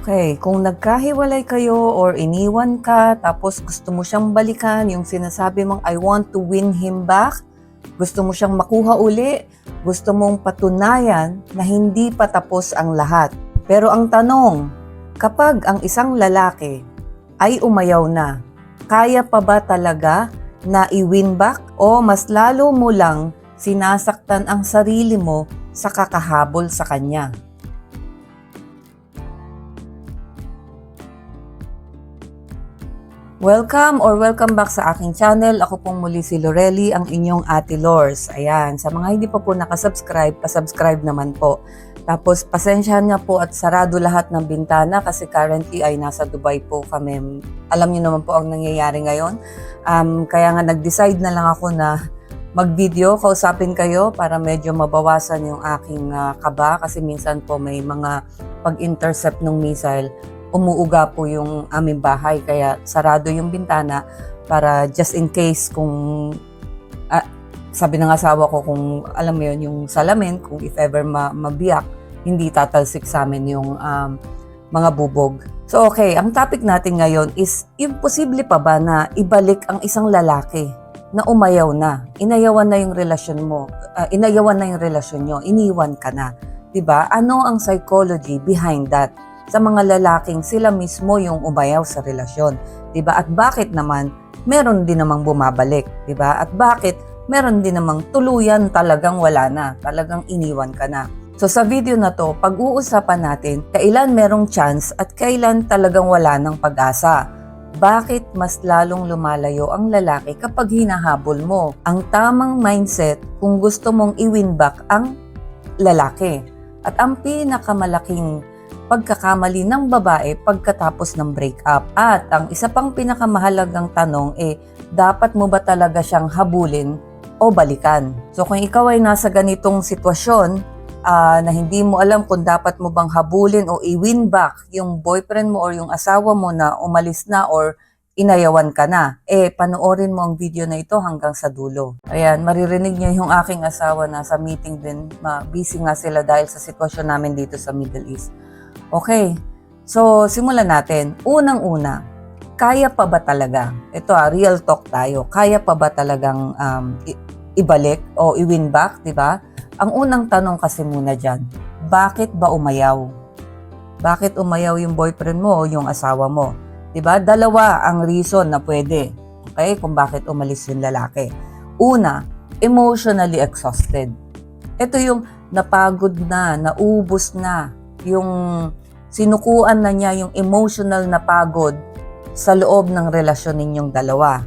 Okay, kung nagkahiwalay kayo or iniwan ka tapos gusto mo siyang balikan, yung sinasabi mong I want to win him back, gusto mo siyang makuha uli, gusto mong patunayan na hindi pa tapos ang lahat. Pero ang tanong, kapag ang isang lalaki ay umayaw na, kaya pa ba talaga na i-win back o mas lalo mo lang sinasaktan ang sarili mo sa kakahabol sa kanya? Welcome back sa aking channel. Ako pong muli si Lorely, ang inyong Ate Lors. Ayan, sa mga hindi pa po nakasubscribe, pasubscribe naman po. Tapos pasensyahan nga po at sarado lahat ng bintana kasi currently ay nasa Dubai po kami. Alam niyo naman po ang nangyayari ngayon. Kaya nga nag-decide na lang ako na mag-video, kausapin kayo para medyo mabawasan yung aking kaba kasi minsan po may mga pag-intercept ng missile. Umuuga po yung aming bahay kaya sarado yung bintana para just in case kung sabi ng asawa ko kung alam mo yun yung salamin kung if ever mabiyak hindi tatalsik sa amin yung mga bubog. So okay, ang topic natin ngayon is imposible pa ba na ibalik ang isang lalaki na umayaw na, inayawan na yung relasyon mo, inayawan na yung relasyon nyo, iniwan ka na, 'di ba? Ano ang psychology behind that? Sa mga lalaking sila mismo yung umayaw sa relasyon, 'di ba? At bakit naman meron din namang bumabalik, 'di ba? At bakit meron din namang tuluyan talagang wala na, talagang iniwan ka na. So sa video na to, pag-uusapan natin kailan merong chance at kailan talagang wala ng pag-asa. Bakit mas lalong lumalayo ang lalaki kapag hinahabol mo ang tamang mindset kung gusto mong i-win back ang lalaki? At ang pinakamalaking pagkakamali ng babae pagkatapos ng breakup. At ang isa pang pinakamahalagang tanong dapat mo ba talaga siyang habulin o balikan? So kung ikaw ay nasa ganitong sitwasyon na hindi mo alam kung dapat mo bang habulin o i-win back yung boyfriend mo or yung asawa mo na umalis na or inayawan ka na, panoorin mo ang video na ito hanggang sa dulo. Ayan, maririnig niyo yung aking asawa na sa meeting din, busy nga sila dahil sa sitwasyon namin dito sa Middle East. Okay, so simulan natin. Unang-una, kaya pa ba talaga? Ito real talk tayo. Kaya pa ba talagang ibalik o i-win back, di ba? Ang unang tanong kasi muna dyan, bakit ba umayaw? Bakit umayaw yung boyfriend mo o yung asawa mo? Di ba? Dalawa ang reason na pwede. Okay, kung bakit umalis yung lalaki. Una, emotionally exhausted. Ito yung napagod na, naubos na, yung sinukuan na niya yung emotional na pagod sa loob ng relasyon ninyong dalawa.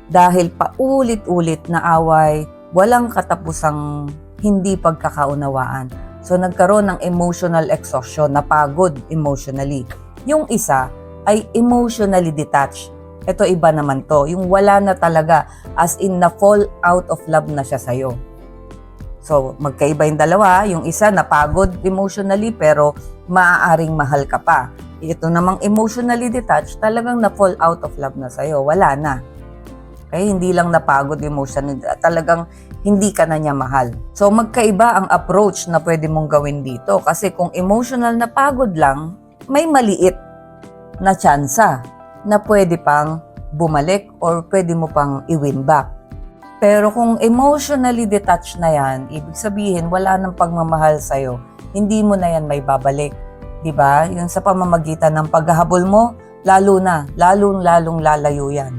Dahil paulit-ulit na away, walang katapusang hindi pagkakaunawaan. So nagkaroon ng emotional exhaustion, napagod emotionally. Yung isa ay emotionally detached. Ito iba naman to, yung wala na talaga, as in na fall out of love na siya sa'yo. So, magkaiba yung dalawa. Yung isa, napagod emotionally pero maaaring mahal ka pa. Ito namang emotionally detached, talagang na-fall out of love na sa'yo. Wala na. Okay? Hindi lang napagod emotionally, talagang hindi ka na niya mahal. So, magkaiba ang approach na pwede mong gawin dito. Kasi kung emotional na pagod lang, may maliit na tsansa na pwede pang bumalik or pwede mo pang i-win back. Pero kung emotionally detached na yan, ibig sabihin wala nang pagmamahal sa'yo, hindi mo na yan may babalik. Diba? Yung sa pamamagitan ng paghahabol mo, lalong lalayo yan.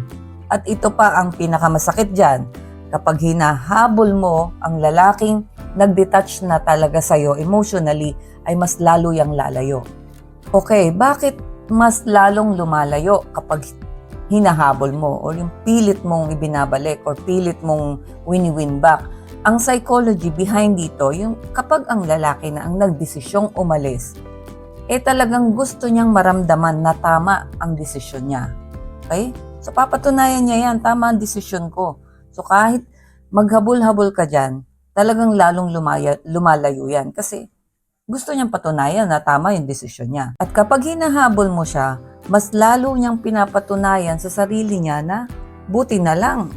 At ito pa ang pinakamasakit dyan, kapag hinahabol mo ang lalaking nag-detach na talaga sa'yo emotionally, ay mas lalo yang lalayo. Okay, bakit mas lalong lumalayo kapag hinahabol mo or yung pilit mong ibinabalik or pilit mong win back? Ang psychology behind dito, yung kapag ang lalaki na ang nagdesisyong umalis, talagang gusto niyang maramdaman na tama ang desisyon niya. Okay? So papatunayan niya yan, tama ang desisyon ko. So kahit maghabol-habol ka dyan, talagang lalong lumalayo yan kasi gusto niyang patunayan na tama yung desisyon niya. At kapag hinahabol mo siya, mas lalo niyang pinapatunayan sa sarili niya na buti na lang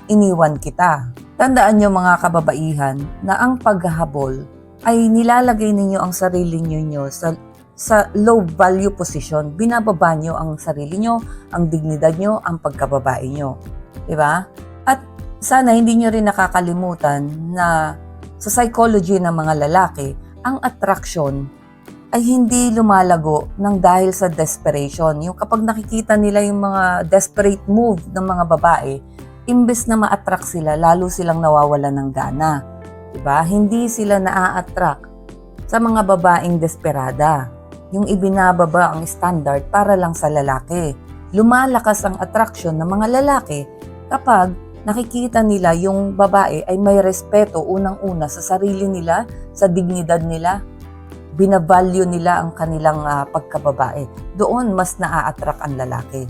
iniwan kita. Tandaan niyo mga kababaihan na ang paghahabol ay nilalagay ninyo ang sarili niyo sa sa low value position. Binababa nyo ang sarili nyo, ang dignidad nyo, ang pagkababae nyo. Diba? At sana hindi nyo rin nakakalimutan na sa psychology ng mga lalaki, ang attraction ay hindi lumalago ng dahil sa desperation. Yung kapag nakikita nila yung mga desperate move ng mga babae, imbes na ma-attract sila, lalo silang nawawalan ng gana. Diba? Hindi sila na-attract sa mga babaeng desperada. Yung ibinababa ang standard para lang sa lalaki. Lumalakas ang attraction ng mga lalaki kapag nakikita nila yung babae ay may respeto unang-una sa sarili nila, sa dignidad nila, binavalue nila ang kanilang pagkababae. Doon mas naa-attract ang lalaki.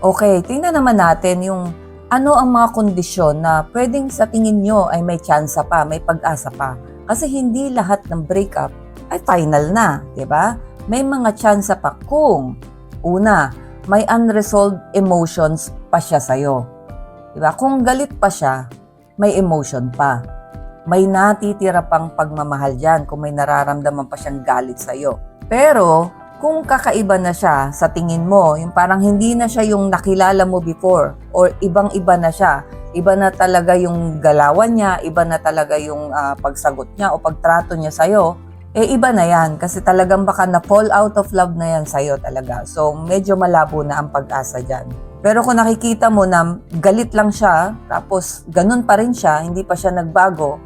Okay, tingnan naman natin yung ano ang mga kondisyon na pwedeng sa tingin nyo ay may tsansa pa, may pag-asa pa. Kasi hindi lahat ng breakup ay final na, di ba? May mga tsansa pa kung, una, may unresolved emotions pa siya sa'yo. Di ba? Kung galit pa siya, may emotion pa. May natitira pang pagmamahal dyan kung may nararamdaman pa siyang galit sa'yo. Pero, kung kakaiba na siya sa tingin mo, yung parang hindi na siya yung nakilala mo before, or ibang-iba na siya, iba na talaga yung galawan niya, iba na talaga yung pagsagot niya o pagtrato niya sa'yo, iba na yan. Kasi talagang baka na-fall out of love na yan sa'yo talaga. So, medyo malabo na ang pag-asa dyan. Pero kung nakikita mo na galit lang siya, tapos ganun pa rin siya, hindi pa siya nagbago,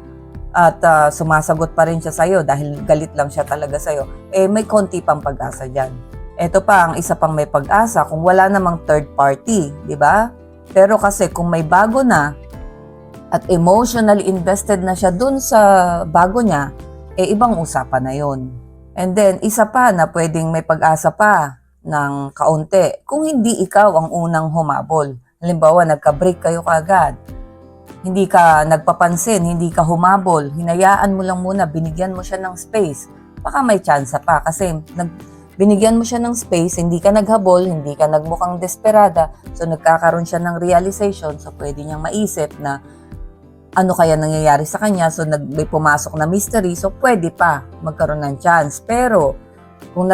at sumasagot pa rin siya sa'yo dahil galit lang siya talaga sa'yo, may konti pang pag-asa dyan. Ito pa, ang isa pang may pag-asa, kung wala namang third party, di ba? Pero kasi kung may bago na, at emotionally invested na siya dun sa bago niya, ibang usapan na yun. And then, isa pa na pwedeng may pag-asa pa ng kaunti, kung hindi ikaw ang unang humabol. Halimbawa, nagka-break kayo kaagad, hindi ka nagpapansin, hindi ka humabol, hinayaan mo lang muna, binigyan mo siya ng space, baka may tsansa pa kasi binigyan mo siya ng space, hindi ka naghabol, hindi ka nagmukhang desperada, so nagkakaroon siya ng realization, so pwede niyang maisip na ano kaya nangyayari sa kanya, so may pumasok na mystery, so pwede pa magkaroon ng chance. Pero kung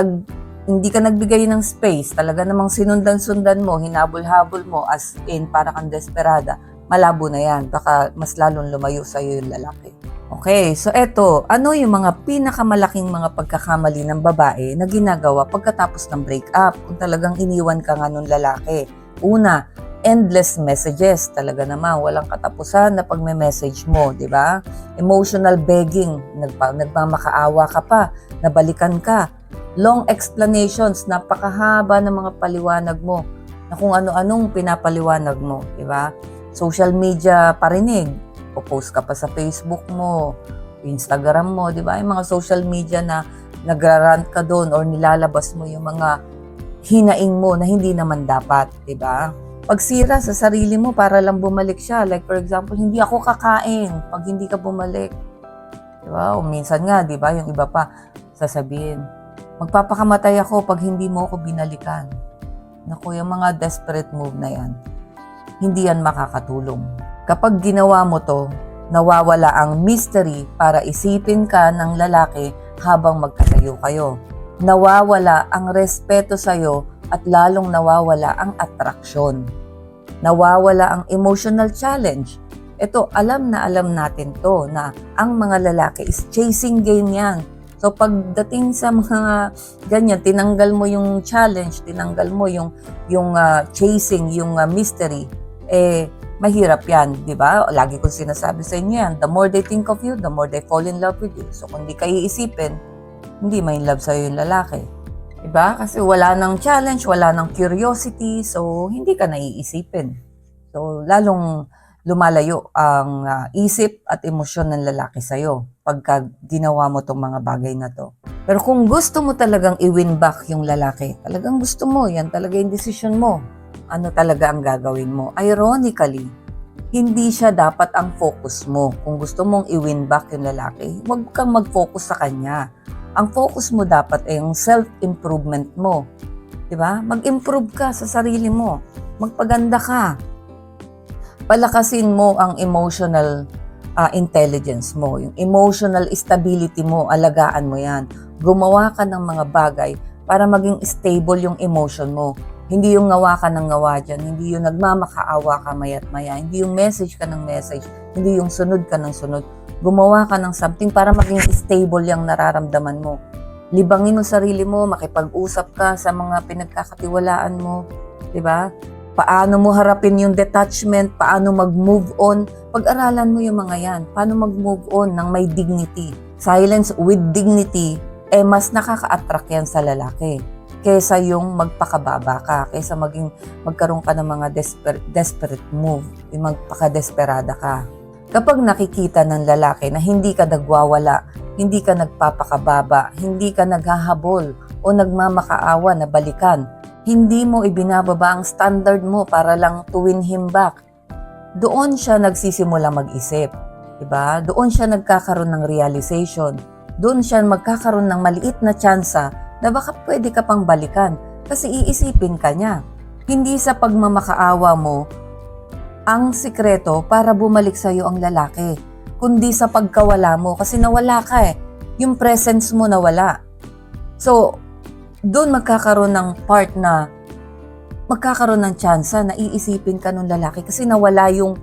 hindi ka nagbigay ng space, talaga namang sinundan-sundan mo, hinabol-habol mo as in para kang desperada, malabo na yan. Baka mas lalong lumayo sa'yo yung lalaki. Okay, so eto, ano yung mga pinakamalaking mga pagkakamali ng babae na ginagawa pagkatapos ng breakup? Kung talagang iniwan ka nga nung lalaki. Una, endless messages. Talaga naman, walang katapusan na pag may message mo, di ba? Emotional begging, nagmamakaawa ka pa, nabalikan ka. Long explanations, napakahaba ng mga paliwanag mo na kung ano-anong pinapaliwanag mo, di ba? Social media parinig, post ka pa sa Facebook mo, Instagram mo, di ba? Yung mga social media na nagrarant ka doon or nilalabas mo yung mga hinaing mo na hindi naman dapat, di ba? Pagsira sa sarili mo para lang bumalik siya. Like for example, hindi ako kakain pag hindi ka bumalik. Di ba? O minsan nga, di ba, yung iba pa sasabihin, magpapakamatay ako pag hindi mo ako binalikan. Naku, yung mga desperate move na yan, hindi yan makakatulong. Kapag ginawa mo to, nawawala ang mystery para isipin ka ng lalaki habang magkatayo kayo. Nawawala ang respeto sa'yo at lalong nawawala ang attraction. Nawawala ang emotional challenge. Ito, alam na alam natin to na ang mga lalaki is chasing game yan. So pagdating sa mga ganyan, tinanggal mo yung challenge, tinanggal mo yung chasing, yung mystery, mahirap yan, di ba? Lagi kong sinasabi sa inyo yan, the more they think of you, the more they fall in love with you. So kung di ka iisipin, hindi ma-in love sa'yo yung lalaki. Di ba? Kasi wala nang challenge, wala nang curiosity, so hindi ka naiisipin. So lalong lumalayo ang isip at emosyon ng lalaki sa'yo pagka ginawa mo tong mga bagay na to. Pero kung gusto mo talagang i-win back yung lalaki, talagang gusto mo, yan talaga yung decision mo, ano talaga ang gagawin mo? Ironically, hindi siya dapat ang focus mo. Kung gusto mong i-win back yung lalaki, huwag kang mag-focus sa kanya. Ang focus mo dapat ay yung self-improvement mo. Diba? Mag-improve ka sa sarili mo. Magpaganda ka. Palakasin mo ang emotional intelligence mo. Yung emotional stability mo, alagaan mo yan. Gumawa ka ng mga bagay para maging stable yung emotion mo. Hindi yung ngawa ka ng ngawa dyan, hindi yung nagmamakaawa ka maya't maya, hindi yung message ka ng message, hindi yung sunod ka ng sunod. Gumawa ka ng something para maging stable yung nararamdaman mo. Libangin mo sarili mo, makipag-usap ka sa mga pinagkakatiwalaan mo, di ba? Paano mo harapin yung detachment, paano mag-move on. Pag-aralan mo yung mga yan, paano mag-move on ng may dignity. Silence with dignity, mas nakaka-attract yan sa lalaki kesa yung magpakababa ka, kesa magkaroon ka ng mga desperate move, yung magpakadesperada ka. Kapag nakikita ng lalaki na hindi ka nagwawala, hindi ka nagpapakababa, hindi ka naghahabol o nagmamakaawa na balikan, hindi mo ibinababa ang standard mo para lang to win him back, doon siya nagsisimula mag-isip. Diba? Doon siya nagkakaroon ng realization. Doon siya magkakaroon ng maliit na tsansa na baka pwede ka pang balikan kasi iisipin ka niya. Hindi sa pagmamakaawa mo ang sikreto para bumalik sa'yo ang lalaki, kundi sa pagkawala mo kasi nawala ka eh. Yung presence mo nawala. So, doon magkakaroon ng part na magkakaroon ng tsansa na iisipin ka ng lalaki kasi nawala yung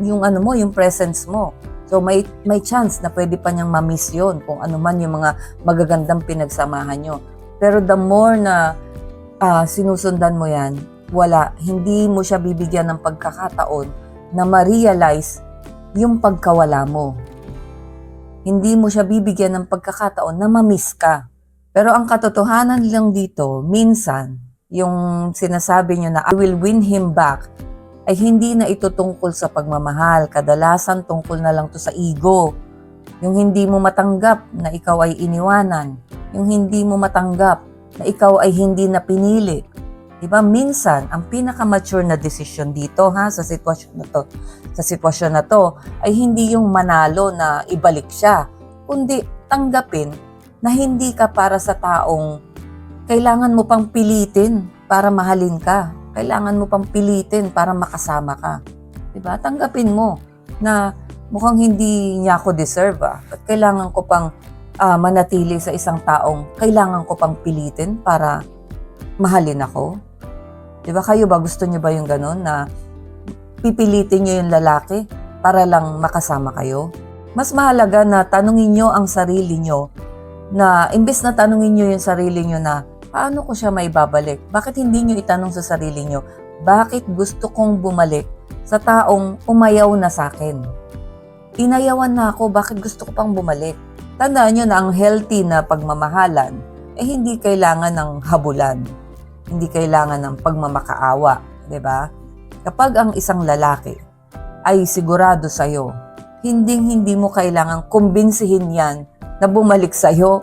ano mo, yung presence mo. So may chance na pwede pa niyang ma-miss yun kung ano man yung mga magagandang pinagsamahan nyo. Pero the more na sinusundan mo yan, wala, hindi mo siya bibigyan ng pagkakataon na ma-realize yung pagkawala mo. Hindi mo siya bibigyan ng pagkakataon na ma-miss ka. Pero ang katotohanan lang dito, minsan, yung sinasabi nyo na I will win him back, ay hindi na ito tungkol sa pagmamahal. Kadalasan tungkol na lang to sa ego. Yung hindi mo matanggap na ikaw ay iniwanan. Yung hindi mo matanggap na ikaw ay hindi na pinili. Diba? Minsan, ang pinaka-mature na desisyon dito sa sitwasyon na to, ay hindi yung manalo na ibalik siya, kundi tanggapin na hindi ka para sa taong kailangan mo pang pilitin para mahalin ka. Kailangan mo pang pilitin para makasama ka. Diba? Tanggapin mo na mukhang hindi niya ako deserve. At kailangan ko pang manatili sa isang taong kailangan ko pang pilitin para mahalin ako. Diba? Kayo ba? Gusto niyo ba yung ganun na pipilitin niyo yung lalaki para lang makasama kayo? Mas mahalaga na tanungin niyo ang sarili niyo na imbes na tanungin niyo yung sarili niyo na paano ko siya maibabalik? Bakit hindi nyo itanong sa sarili nyo, bakit gusto kong bumalik sa taong umayaw na sa akin? Inayawan na ako, bakit gusto ko pang bumalik? Tandaan nyo na ang healthy na pagmamahalan, hindi kailangan ng habulan. Hindi kailangan ng pagmamakaawa. Diba? Kapag ang isang lalaki ay sigurado sa'yo, hindi mo kailangan kumbinsihin yan na bumalik sa'yo,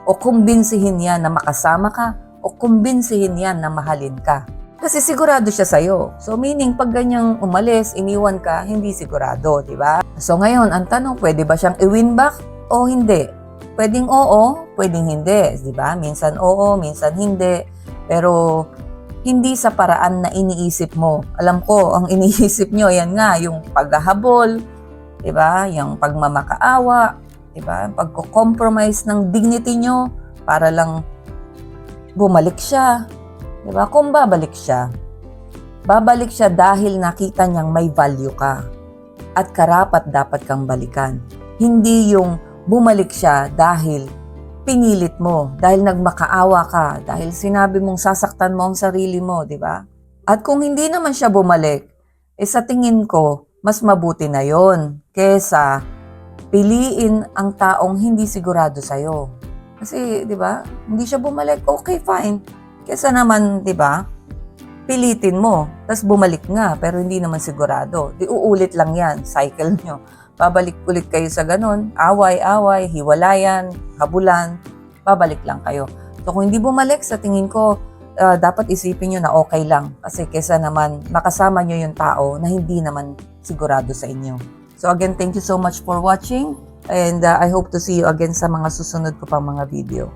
o kumbinsihin yan na makasama ka, o kumbinsihin yan na mahalin ka. Kasi sigurado siya sa'yo. So meaning, pag ganyang umalis, iniwan ka, hindi sigurado, di ba? So ngayon, ang tanong, pwede ba siyang i-win back o hindi? Pwedeng oo, pwedeng hindi, di ba? Minsan oo, minsan hindi. Pero hindi sa paraan na iniisip mo. Alam ko, ang iniisip nyo, yan nga, yung paghahabol, di ba? Yung pagmamakaawa, diba? Pagko-compromise ng dignity nyo para lang bumalik siya. Diba? Kung babalik siya dahil nakita niyang may value ka at karapat dapat kang balikan. Hindi yung bumalik siya dahil pinilit mo, dahil nagmakaawa ka, dahil sinabi mong sasaktan mo ang sarili mo, diba? At kung hindi naman siya bumalik, sa tingin ko, mas mabuti na yon kesa piliin ang taong hindi sigurado sa'yo. Kasi, di ba, hindi siya bumalik, okay, fine. Kesa naman, di ba, pilitin mo, tapos bumalik nga, pero hindi naman sigurado. Di uulit lang yan, cycle nyo. Babalik ulit kayo sa ganun, away-away, hiwalayan, habulan, babalik lang kayo. So, kung hindi bumalik, sa tingin ko, dapat isipin nyo na okay lang. Kasi kesa naman, makasama nyo yung tao na hindi naman sigurado sa inyo. So again, thank you so much for watching and I hope to see you again sa mga susunod ko pang mga video.